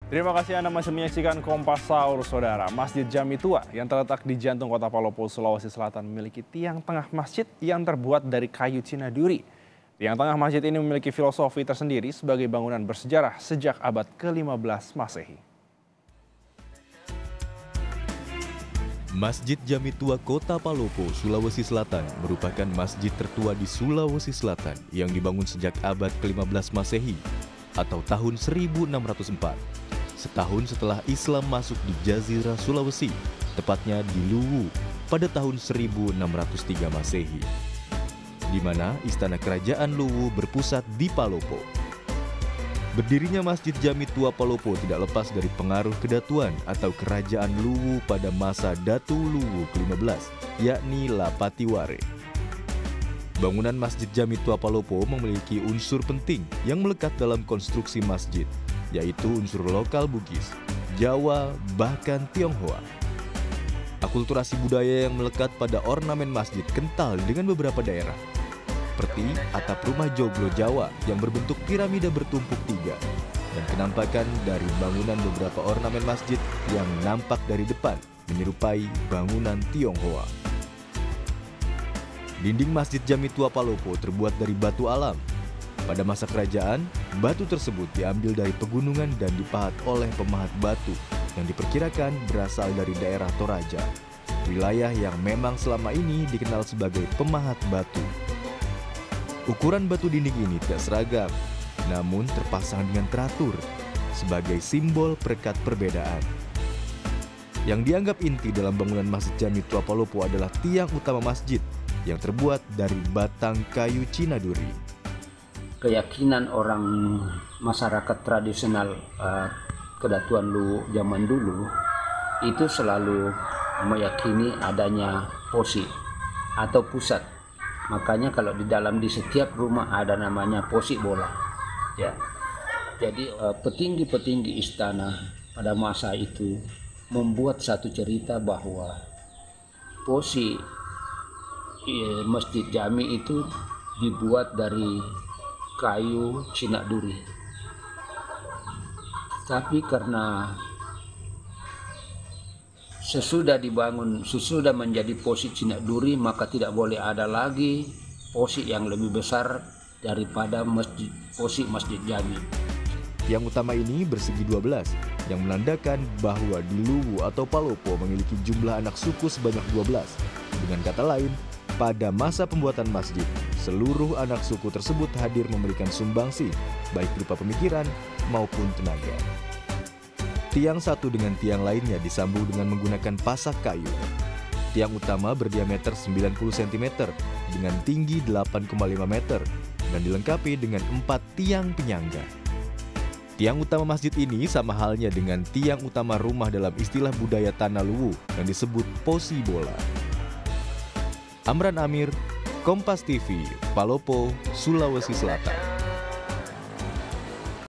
Terima kasih Anda masih menyaksikan Kompas Sahur, Saudara. Masjid Jami Tua yang terletak di jantung kota Palopo, Sulawesi Selatan memiliki tiang tengah masjid yang terbuat dari kayu Cina duri. Tiang tengah masjid ini memiliki filosofi tersendiri sebagai bangunan bersejarah sejak abad ke-15 Masehi. Masjid Jami Tua Kota Palopo, Sulawesi Selatan merupakan masjid tertua di Sulawesi Selatan yang dibangun sejak abad ke-15 Masehi atau tahun 1604. Setahun setelah Islam masuk di Jazirah Sulawesi, tepatnya di Luwu pada tahun 1603 Masehi, di mana istana kerajaan Luwu berpusat di Palopo. Berdirinya Masjid Jami Tua Palopo tidak lepas dari pengaruh kedatuan atau kerajaan Luwu pada masa Datu Luwu ke-15, yakni Lapatiware. Bangunan Masjid Jami Tua Palopo memiliki unsur penting yang melekat dalam konstruksi masjid, yaitu unsur lokal Bugis, Jawa, bahkan Tionghoa. Akulturasi budaya yang melekat pada ornamen masjid kental dengan beberapa daerah, seperti atap rumah joglo Jawa yang berbentuk piramida bertumpuk tiga, dan kenampakan dari bangunan beberapa ornamen masjid yang nampak dari depan menyerupai bangunan Tionghoa. Dinding Masjid Jami Tua Palopo terbuat dari batu alam. Pada masa kerajaan, batu tersebut diambil dari pegunungan dan dipahat oleh pemahat batu yang diperkirakan berasal dari daerah Toraja, wilayah yang memang selama ini dikenal sebagai pemahat batu. Ukuran batu dinding ini tidak seragam, namun terpasang dengan teratur sebagai simbol perekat perbedaan. Yang dianggap inti dalam bangunan Masjid Jami Tua Palopo adalah tiang utama masjid yang terbuat dari batang kayu Cina duri. Keyakinan orang masyarakat tradisional kedatuan Luwu zaman dulu itu selalu meyakini adanya posi atau pusat. Makanya kalau di setiap rumah ada namanya posi bola. Ya. Jadi petinggi-petinggi istana pada masa itu membuat satu cerita bahwa posi Masjid Jami itu dibuat dari kayu Cina duri. Tapi karena sesudah menjadi posi Cina duri, maka tidak boleh ada lagi posi yang lebih besar daripada posi Masjid Jami. Tiang utama ini bersegi 12, yang menandakan bahwa di Luwu atau Palopo memiliki jumlah anak suku sebanyak 12. Dengan kata lain, pada masa pembuatan masjid, seluruh anak suku tersebut hadir memberikan sumbangsi, baik berupa pemikiran maupun tenaga. Tiang satu dengan tiang lainnya disambung dengan menggunakan pasak kayu. Tiang utama berdiameter 90 cm dengan tinggi 8,5 meter dan dilengkapi dengan 4 tiang penyangga. Tiang utama masjid ini sama halnya dengan tiang utama rumah dalam istilah budaya tanah Luwu yang disebut posi bola. Amran Amir, Kompas TV, Palopo, Sulawesi Selatan.